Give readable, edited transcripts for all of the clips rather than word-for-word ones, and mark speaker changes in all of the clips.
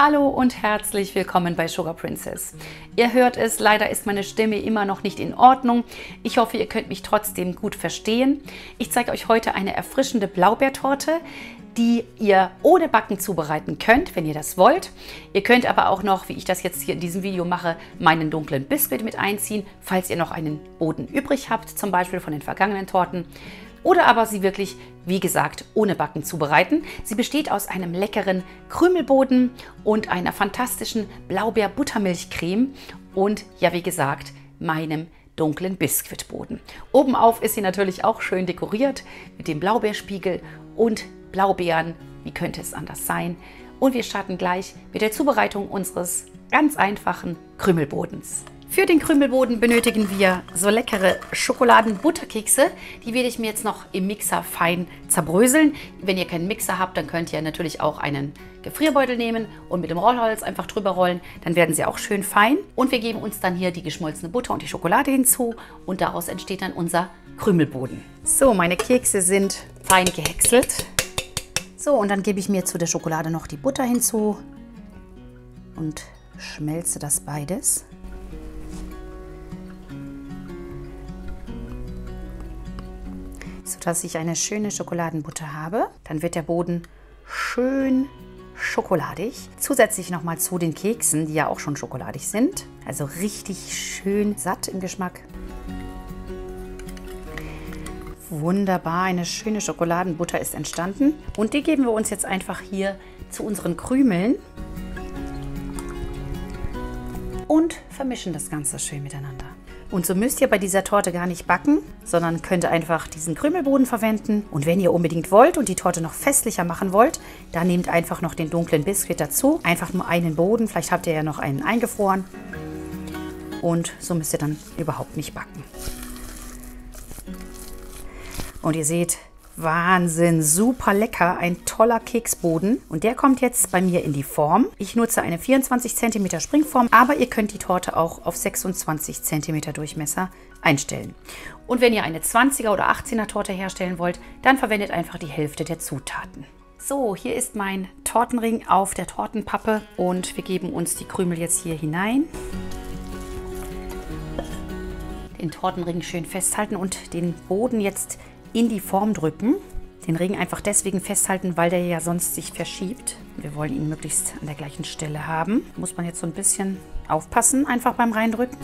Speaker 1: Hallo und herzlich willkommen bei Sugar Princess. Ihr hört es, leider ist meine Stimme immer noch nicht in Ordnung. Ich hoffe, ihr könnt mich trotzdem gut verstehen. Ich zeige euch heute eine erfrischende Blaubeertorte, die ihr ohne Backen zubereiten könnt, wenn ihr das wollt. Ihr könnt aber auch noch, wie ich das jetzt hier in diesem Video mache, meinen dunklen Biskuit mit einziehen, falls ihr noch einen Boden übrig habt, zum Beispiel von den vergangenen Torten. Oder aber sie wirklich, wie gesagt, ohne Backen zubereiten. Sie besteht aus einem leckeren Krümelboden und einer fantastischen Blaubeer-Buttermilchcreme und, ja wie gesagt, meinem dunklen Biskuitboden. Obenauf ist sie natürlich auch schön dekoriert mit dem Blaubeerspiegel und Blaubeeren. Wie könnte es anders sein? Und wir starten gleich mit der Zubereitung unseres ganz einfachen Krümelbodens. Für den Krümelboden benötigen wir so leckere Schokoladen-Butterkekse. Die werde ich mir jetzt noch im Mixer fein zerbröseln. Wenn ihr keinen Mixer habt, dann könnt ihr natürlich auch einen Gefrierbeutel nehmen und mit dem Rollholz einfach drüber rollen. Dann werden sie auch schön fein. Und wir geben uns dann hier die geschmolzene Butter und die Schokolade hinzu. Und daraus entsteht dann unser Krümelboden. So, meine Kekse sind fein gehäckselt. So, und dann gebe ich mir zu der Schokolade noch die Butter hinzu und schmelze das beides. Sodass ich eine schöne Schokoladenbutter habe. Dann wird der Boden schön schokoladig. Zusätzlich nochmal zu den Keksen, die ja auch schon schokoladig sind. Also richtig schön satt im Geschmack. Wunderbar, eine schöne Schokoladenbutter ist entstanden. Und die geben wir uns jetzt einfach hier zu unseren Krümeln. Und vermischen das Ganze schön miteinander. Und so müsst ihr bei dieser Torte gar nicht backen, sondern könnt einfach diesen Krümelboden verwenden. Und wenn ihr unbedingt wollt und die Torte noch festlicher machen wollt, dann nehmt einfach noch den dunklen Biskuit dazu. Einfach nur einen Boden, vielleicht habt ihr ja noch einen eingefroren. Und so müsst ihr dann überhaupt nicht backen. Und ihr seht, Wahnsinn, super lecker, ein toller Keksboden. Und der kommt jetzt bei mir in die Form. Ich nutze eine 24 cm Springform, aber ihr könnt die Torte auch auf 26 cm Durchmesser einstellen. Und wenn ihr eine 20er oder 18er Torte herstellen wollt, dann verwendet einfach die Hälfte der Zutaten. So, hier ist mein Tortenring auf der Tortenpappe und wir geben uns die Krümel jetzt hier hinein. Den Tortenring schön festhalten und den Boden jetzt in die Form drücken. Den Ring einfach deswegen festhalten, weil der ja sonst sich verschiebt. Wir wollen ihn möglichst an der gleichen Stelle haben. Muss man jetzt so ein bisschen aufpassen, einfach beim Reindrücken.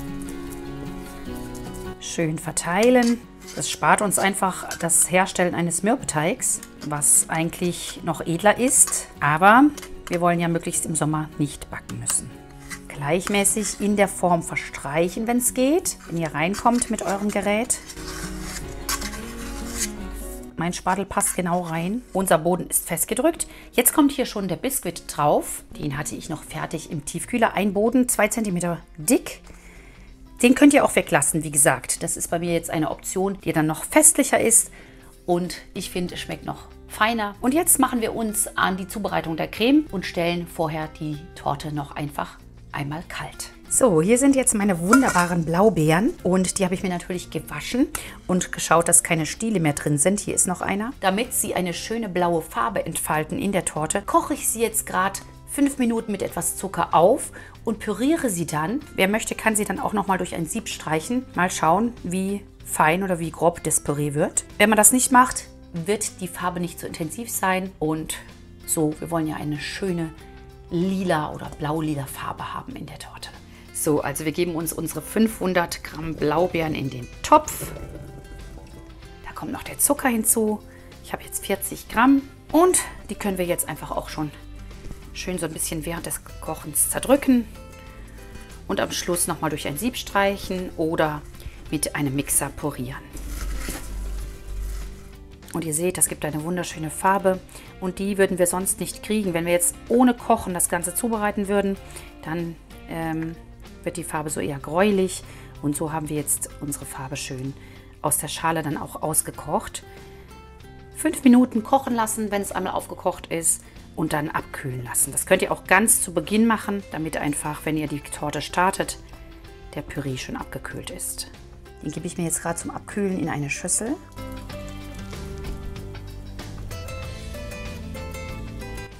Speaker 1: Schön verteilen. Das spart uns einfach das Herstellen eines Mürbeteigs, was eigentlich noch edler ist. Aber wir wollen ja möglichst im Sommer nicht backen müssen. Gleichmäßig in der Form verstreichen, wenn es geht, wenn ihr reinkommt mit eurem Gerät. Mein Spatel passt genau rein. Unser Boden ist festgedrückt. Jetzt kommt hier schon der Biskuit drauf. Den hatte ich noch fertig im Tiefkühler. Ein Boden, 2 cm dick. Den könnt ihr auch weglassen, wie gesagt. Das ist bei mir jetzt eine Option, die dann noch festlicher ist. Und ich finde, es schmeckt noch feiner. Und jetzt machen wir uns an die Zubereitung der Creme und stellen vorher die Torte noch einfach einmal kalt. So, hier sind jetzt meine wunderbaren Blaubeeren und die habe ich mir natürlich gewaschen und geschaut, dass keine Stiele mehr drin sind. Hier ist noch einer. Damit sie eine schöne blaue Farbe entfalten in der Torte, koche ich sie jetzt gerade 5 Minuten mit etwas Zucker auf und püriere sie dann. Wer möchte, kann sie dann auch noch mal durch ein Sieb streichen. Mal schauen, wie fein oder wie grob das Püree wird. Wenn man das nicht macht, wird die Farbe nicht so intensiv sein und so, wir wollen ja eine schöne lila oder blau-lila Farbe haben in der Torte. So, also wir geben uns unsere 500 Gramm Blaubeeren in den Topf. Da kommt noch der Zucker hinzu. Ich habe jetzt 40 Gramm und die können wir jetzt einfach auch schon schön so ein bisschen während des Kochens zerdrücken und am Schluss nochmal durch ein Sieb streichen oder mit einem Mixer pürieren. Und ihr seht, das gibt eine wunderschöne Farbe und die würden wir sonst nicht kriegen. Wenn wir jetzt ohne Kochen das Ganze zubereiten würden, dann wird die Farbe so eher gräulich und so haben wir jetzt unsere Farbe schön aus der Schale dann auch ausgekocht. 5 Minuten kochen lassen, wenn es einmal aufgekocht ist und dann abkühlen lassen. Das könnt ihr auch ganz zu Beginn machen, damit einfach, wenn ihr die Torte startet, der Püree schon abgekühlt ist. Den gebe ich mir jetzt gerade zum Abkühlen in eine Schüssel.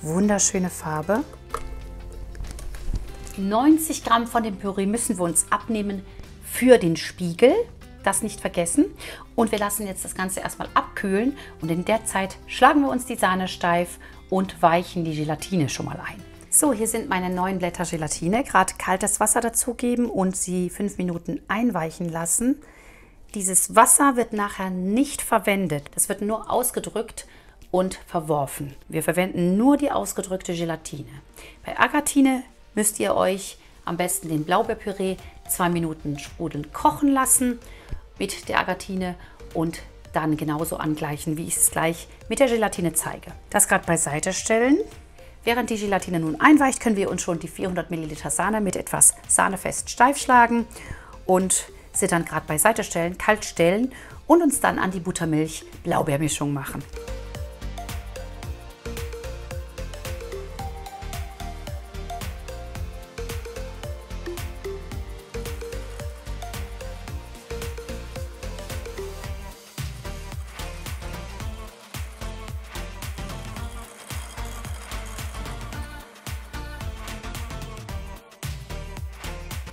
Speaker 1: Wunderschöne Farbe. 90 Gramm von dem Püree müssen wir uns abnehmen für den Spiegel. Das nicht vergessen. Und wir lassen jetzt das Ganze erstmal abkühlen. Und in der Zeit schlagen wir uns die Sahne steif und weichen die Gelatine schon mal ein. So, hier sind meine 9 Blätter Gelatine. Gerade kaltes Wasser dazugeben und sie 5 Minuten einweichen lassen. Dieses Wasser wird nachher nicht verwendet. Das wird nur ausgedrückt und verworfen. Wir verwenden nur die ausgedrückte Gelatine. Bei Agatine müsst ihr euch am besten den Blaubeerpüree 2 Minuten sprudeln kochen lassen mit der Agatine und dann genauso angleichen, wie ich es gleich mit der Gelatine zeige. Das gerade beiseite stellen. Während die Gelatine nun einweicht, können wir uns schon die 400 Milliliter Sahne mit etwas sahnefest steif schlagen und sie dann gerade beiseite stellen, kalt stellen und uns dann an die Buttermilch-Blaubeermischung machen.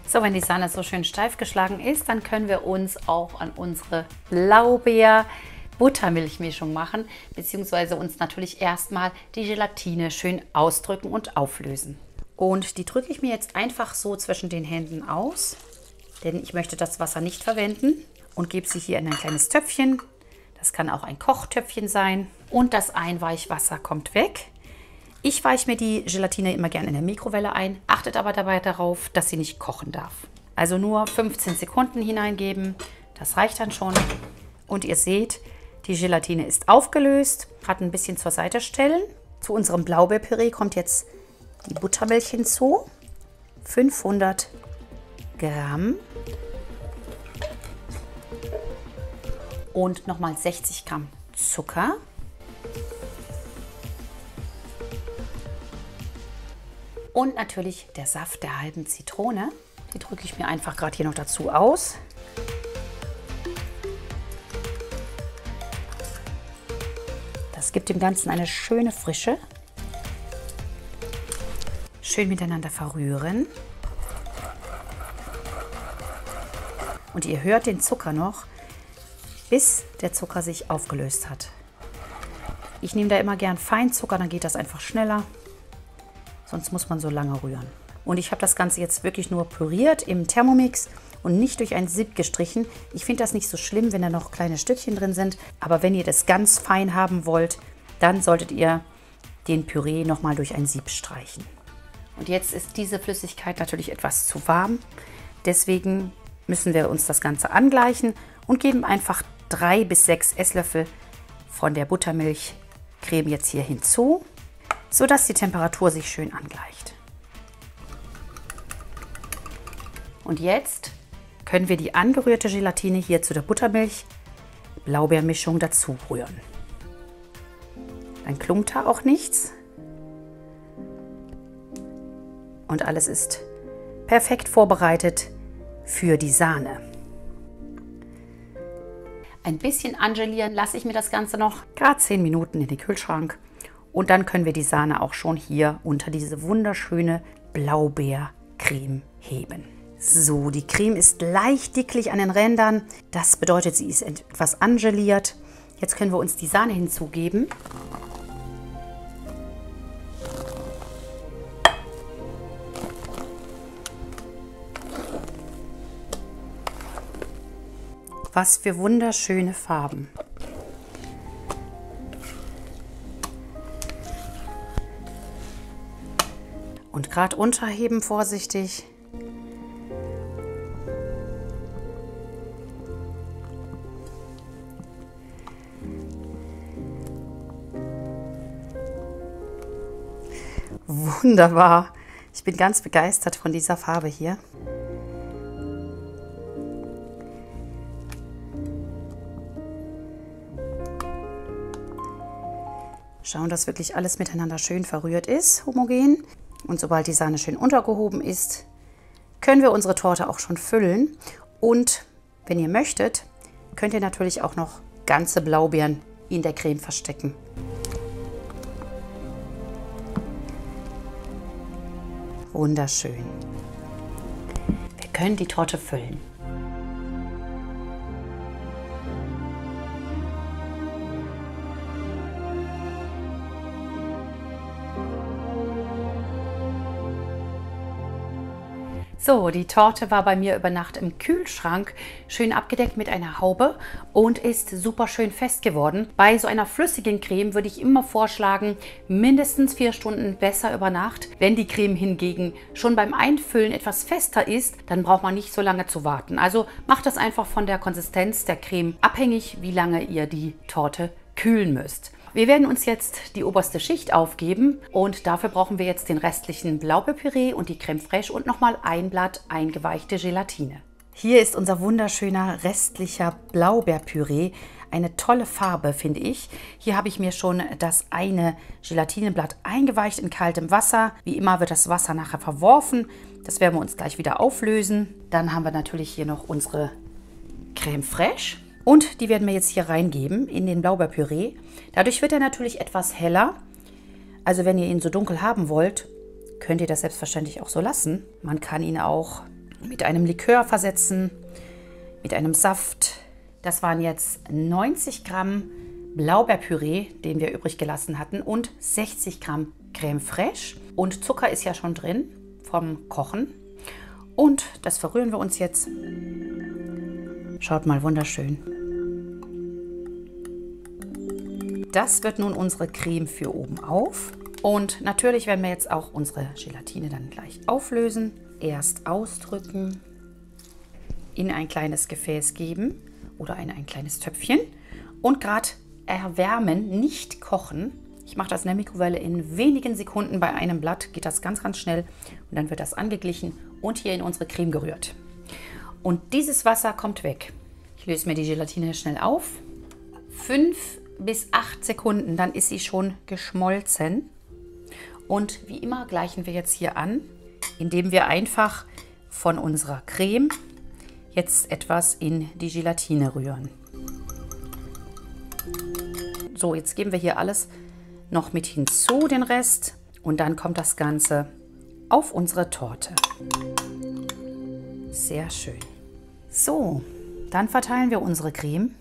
Speaker 1: So, wenn die Sahne so schön steif geschlagen ist, dann können wir uns auch an unsere Blaubeer-Buttermilchmischung machen, beziehungsweise uns natürlich erstmal die Gelatine schön ausdrücken und auflösen. Und die drücke ich mir jetzt einfach so zwischen den Händen aus, denn ich möchte das Wasser nicht verwenden und gebe sie hier in ein kleines Töpfchen. Das kann auch ein Kochtöpfchen sein und das Einweichwasser kommt weg. Ich weiche mir die Gelatine immer gerne in der Mikrowelle ein, achtet aber dabei darauf, dass sie nicht kochen darf. Also nur 15 Sekunden hineingeben, das reicht dann schon. Und ihr seht, die Gelatine ist aufgelöst, gerade ein bisschen zur Seite stellen. Zu unserem Blaubeerpüree kommt jetzt die Buttermilch hinzu, 500 Gramm und nochmal 60 Gramm Zucker. Und natürlich der Saft der halben Zitrone. Die drücke ich mir einfach gerade hier noch dazu aus. Das gibt dem Ganzen eine schöne Frische. Schön miteinander verrühren. Und ihr hört den Zucker noch, bis der Zucker sich aufgelöst hat. Ich nehme da immer gern Feinzucker, dann geht das einfach schneller. Sonst muss man so lange rühren. Und ich habe das Ganze jetzt wirklich nur püriert im Thermomix und nicht durch ein Sieb gestrichen. Ich finde das nicht so schlimm, wenn da noch kleine Stückchen drin sind. Aber wenn ihr das ganz fein haben wollt, dann solltet ihr den Püree nochmal durch ein Sieb streichen. Und jetzt ist diese Flüssigkeit natürlich etwas zu warm. Deswegen müssen wir uns das Ganze angleichen und geben einfach 3 bis 6 Esslöffel von der Buttermilchcreme jetzt hier hinzu, sodass die Temperatur sich schön angleicht. Und jetzt können wir die angerührte Gelatine hier zu der Buttermilch-Blaubeermischung dazu rühren. Dann klumpt da auch nichts. Und alles ist perfekt vorbereitet für die Sahne. Ein bisschen angelieren lasse ich mir das Ganze noch, gerade 10 Minuten in den Kühlschrank. Und dann können wir die Sahne auch schon hier unter diese wunderschöne Blaubeercreme heben. So, die Creme ist leicht dicklich an den Rändern. Das bedeutet, sie ist etwas angeliert. Jetzt können wir uns die Sahne hinzugeben. Was für wunderschöne Farben. Und gerade unterheben vorsichtig. Wunderbar. Ich bin ganz begeistert von dieser Farbe hier. Schauen, dass wirklich alles miteinander schön verrührt ist, homogen. Und sobald die Sahne schön untergehoben ist, können wir unsere Torte auch schon füllen. Und wenn ihr möchtet, könnt ihr natürlich auch noch ganze Blaubeeren in der Creme verstecken. Wunderschön. können die Torte füllen. So, die Torte war bei mir über Nacht im Kühlschrank, schön abgedeckt mit einer Haube und ist super schön fest geworden. Bei so einer flüssigen Creme würde ich immer vorschlagen, mindestens 4 Stunden, besser über Nacht. Wenn die Creme hingegen schon beim Einfüllen etwas fester ist, dann braucht man nicht so lange zu warten. Also macht das einfach von der Konsistenz der Creme abhängig, wie lange ihr die Torte kühlen müsst. Wir werden uns jetzt die oberste Schicht aufgeben und dafür brauchen wir jetzt den restlichen Blaubeerpüree und die Creme fraiche und nochmal ein Blatt eingeweichte Gelatine. Hier ist unser wunderschöner restlicher Blaubeerpüree. Eine tolle Farbe, finde ich. Hier habe ich mir schon das eine Gelatineblatt eingeweicht in kaltem Wasser. Wie immer wird das Wasser nachher verworfen. Das werden wir uns gleich wieder auflösen. Dann haben wir natürlich hier noch unsere Creme fraiche. Und die werden wir jetzt hier reingeben in den Blaubeerpüree. Dadurch wird er natürlich etwas heller. Also wenn ihr ihn so dunkel haben wollt, könnt ihr das selbstverständlich auch so lassen. Man kann ihn auch mit einem Likör versetzen, mit einem Saft. Das waren jetzt 90 Gramm Blaubeerpüree, den wir übrig gelassen hatten, und 60 Gramm Creme fraiche. Und Zucker ist ja schon drin vom Kochen. Und das verrühren wir uns jetzt. Schaut mal, wunderschön. Das wird nun unsere Creme für oben auf. Und natürlich werden wir jetzt auch unsere Gelatine dann gleich auflösen. Erst ausdrücken, in ein kleines Gefäß geben oder in ein kleines Töpfchen und gerade erwärmen, nicht kochen. Ich mache das in der Mikrowelle in wenigen Sekunden. Bei einem Blatt geht das ganz, ganz schnell und dann wird das angeglichen und hier in unsere Creme gerührt. Und dieses Wasser kommt weg. Ich löse mir die Gelatine schnell auf. 5 bis 8 Sekunden, dann ist sie schon geschmolzen. Und wie immer gleichen wir jetzt hier an, indem wir einfach von unserer Creme jetzt etwas in die Gelatine rühren. So, jetzt geben wir hier alles noch mit hinzu, den Rest. Und dann kommt das Ganze auf unsere Torte. Sehr schön. So, dann verteilen wir unsere Creme.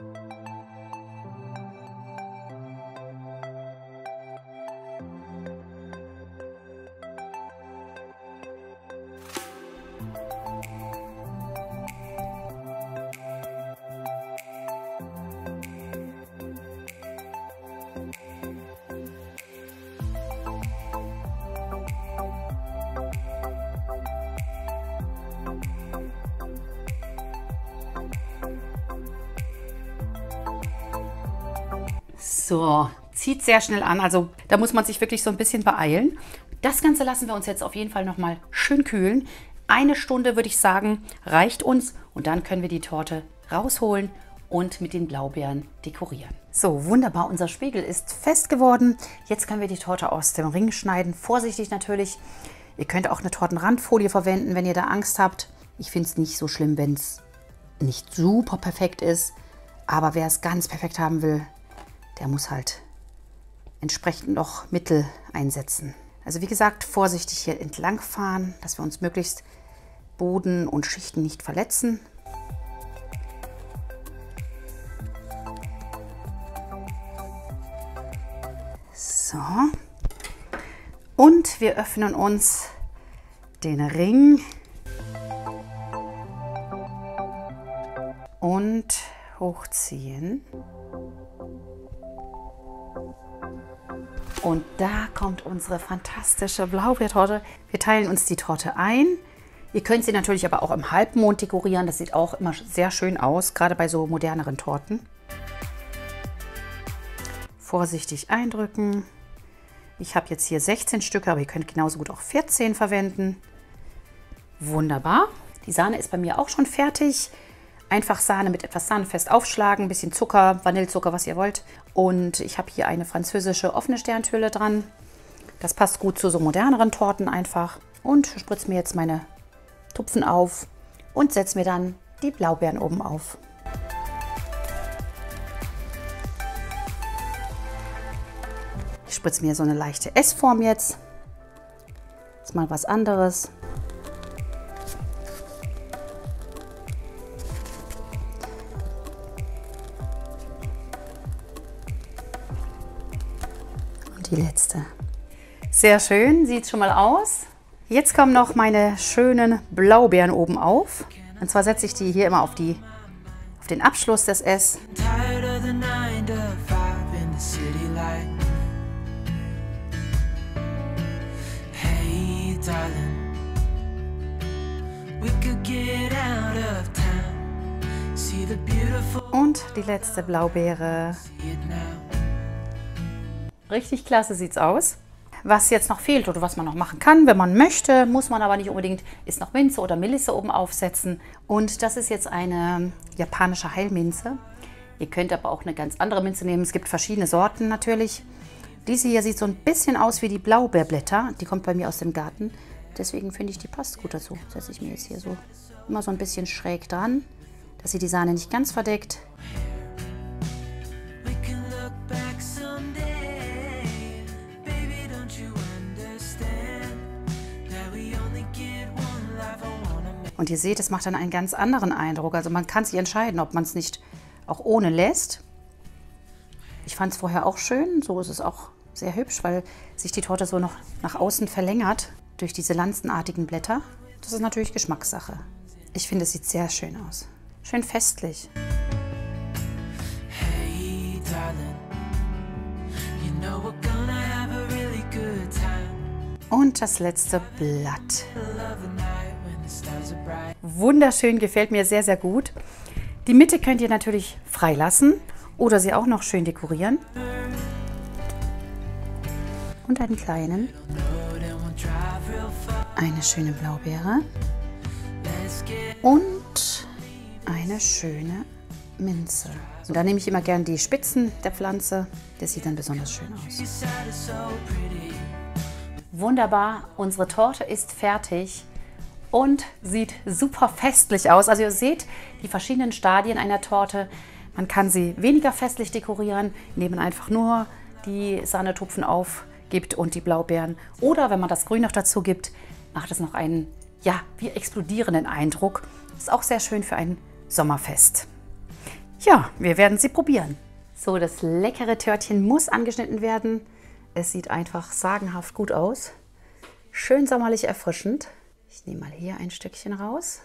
Speaker 1: So, zieht sehr schnell an, also da muss man sich wirklich so ein bisschen beeilen. Das Ganze lassen wir uns jetzt auf jeden Fall nochmal schön kühlen. 1 Stunde würde ich sagen, reicht uns und dann können wir die Torte rausholen und mit den Blaubeeren dekorieren. So, wunderbar, unser Spiegel ist fest geworden. Jetzt können wir die Torte aus dem Ring schneiden, vorsichtig natürlich. Ihr könnt auch eine Tortenrandfolie verwenden, wenn ihr da Angst habt. Ich finde es nicht so schlimm, wenn es nicht super perfekt ist, aber wer es ganz perfekt haben will, der muss halt entsprechend noch Mittel einsetzen. Also wie gesagt, vorsichtig hier entlang fahren, dass wir uns möglichst Boden und Schichten nicht verletzen. So. Und wir öffnen uns den Ring und hochziehen. Und da kommt unsere fantastische Blaubeertorte. Wir teilen uns die Torte ein. Ihr könnt sie natürlich aber auch im Halbmond dekorieren. Das sieht auch immer sehr schön aus, gerade bei so moderneren Torten. Vorsichtig eindrücken. Ich habe jetzt hier 16 Stücke, aber ihr könnt genauso gut auch 14 verwenden. Wunderbar. Die Sahne ist bei mir auch schon fertig. Einfach Sahne mit etwas Sahne fest aufschlagen, ein bisschen Zucker, Vanillezucker, was ihr wollt. Und ich habe hier eine französische offene Sterntülle dran. Das passt gut zu so moderneren Torten einfach. Und spritze mir jetzt meine Tupfen auf und setze mir dann die Blaubeeren oben auf. Ich spritze mir so eine leichte S-Form jetzt. Das ist mal was anderes. die letzte. Sehr schön, sieht schon mal aus. Jetzt kommen noch meine schönen Blaubeeren oben auf. Und zwar setze ich die hier immer auf den Abschluss des S. Und die letzte Blaubeere. Richtig klasse sieht's aus. Was jetzt noch fehlt oder was man noch machen kann, wenn man möchte, muss man aber nicht unbedingt, ist noch Minze oder Melisse oben aufsetzen. Und das ist jetzt eine japanische Heilminze. Ihr könnt aber auch eine ganz andere Minze nehmen. Es gibt verschiedene Sorten natürlich. Diese hier sieht so ein bisschen aus wie die Blaubeerblätter. Die kommt bei mir aus dem Garten. Deswegen finde ich, die passt gut dazu. Setze ich mir jetzt hier so immer so ein bisschen schräg dran, dass sie die Sahne nicht ganz verdeckt. Und ihr seht, es macht dann einen ganz anderen Eindruck. Also man kann sich entscheiden, ob man es nicht auch ohne lässt. Ich fand es vorher auch schön. So ist es auch sehr hübsch, weil sich die Torte so noch nach außen verlängert durch diese lanzenartigen Blätter. Das ist natürlich Geschmackssache. Ich finde, es sieht sehr schön aus. Schön festlich. Hey, darling, you know we're gonna have a really good time. Und das letzte Blatt. Wunderschön, gefällt mir sehr, sehr gut. Die Mitte könnt ihr natürlich freilassen oder sie auch noch schön dekorieren. Und einen kleinen. Eine schöne Blaubeere. Und eine schöne Minze. Und da nehme ich immer gern die Spitzen der Pflanze. Das sieht dann besonders schön aus. Wunderbar, unsere Torte ist fertig und sieht super festlich aus. Also ihr seht die verschiedenen Stadien einer Torte. Man kann sie weniger festlich dekorieren, indem man einfach nur die Sahnetupfen aufgibt und die Blaubeeren. Oder wenn man das Grün noch dazu gibt, macht es noch einen, ja, wie explodierenden Eindruck. Ist auch sehr schön für ein Sommerfest. Ja, wir werden sie probieren. So, das leckere Törtchen muss angeschnitten werden. Es sieht einfach sagenhaft gut aus. Schön sommerlich erfrischend. Ich nehme mal hier ein Stückchen raus.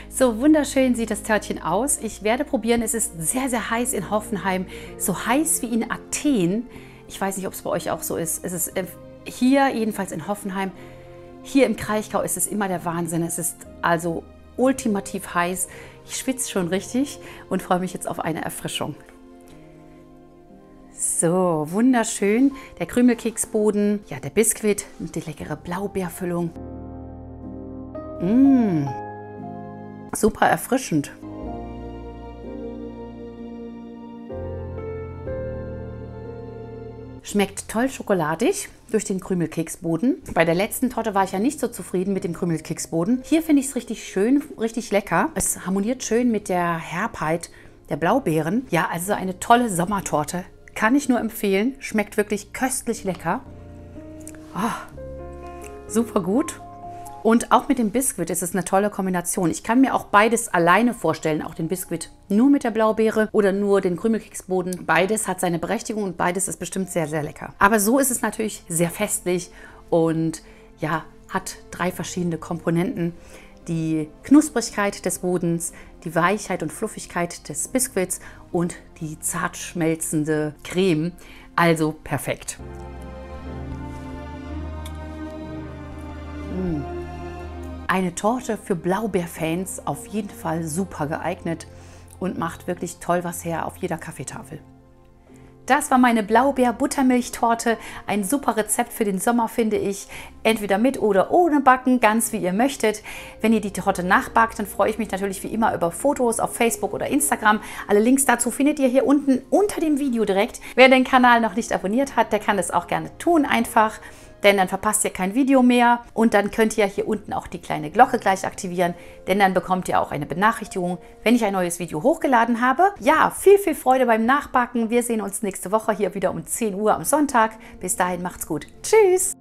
Speaker 1: So wunderschön sieht das Törtchen aus. Ich werde probieren, es ist sehr, sehr heiß in Hoffenheim. So heiß wie in Athen. Ich weiß nicht, ob es bei euch auch so ist. Es ist hier, jedenfalls in Hoffenheim, hier im Kraichgau ist es immer der Wahnsinn. Es ist also ultimativ heiß. Ich schwitze schon richtig und freue mich jetzt auf eine Erfrischung. So, wunderschön. Der Krümelkeksboden, ja, der Biskuit und die leckere Blaubeerfüllung. Super erfrischend. Schmeckt toll schokoladig durch den Krümelkeksboden. Bei der letzten Torte war ich ja nicht so zufrieden mit dem Krümelkeksboden. Hier finde ich es richtig schön, richtig lecker. Es harmoniert schön mit der Herbheit der Blaubeeren. Ja, also eine tolle Sommertorte. Kann ich nur empfehlen. Schmeckt wirklich köstlich lecker. Super gut. Und auch mit dem Biskuit ist es eine tolle Kombination. Ich kann mir auch beides alleine vorstellen, auch den Biskuit nur mit der Blaubeere oder nur den Krümelkeksboden. Beides hat seine Berechtigung und beides ist bestimmt sehr, sehr lecker. Aber so ist es natürlich sehr festlich und ja, hat 3 verschiedene Komponenten. Die Knusprigkeit des Bodens, die Weichheit und Fluffigkeit des Biskuits und die zart schmelzende Creme. Also perfekt. Eine Torte für Blaubeerfans, auf jeden Fall super geeignet und macht wirklich toll was her auf jeder Kaffeetafel. Das war meine Blaubeer-Buttermilchtorte. Ein super Rezept für den Sommer, finde ich. Entweder mit oder ohne Backen, ganz wie ihr möchtet. Wenn ihr die Torte nachbackt, dann freue ich mich natürlich wie immer über Fotos auf Facebook oder Instagram. Alle Links dazu findet ihr hier unten unter dem Video direkt. Wer den Kanal noch nicht abonniert hat, der kann das auch gerne tun einfach. denn dann verpasst ihr kein Video mehr. Und dann könnt ihr hier unten auch die kleine Glocke gleich aktivieren, denn dann bekommt ihr auch eine Benachrichtigung, wenn ich ein neues Video hochgeladen habe. Ja, viel Freude beim Nachbacken. Wir sehen uns nächste Woche hier wieder um 10 Uhr am Sonntag. Bis dahin macht's gut. Tschüss!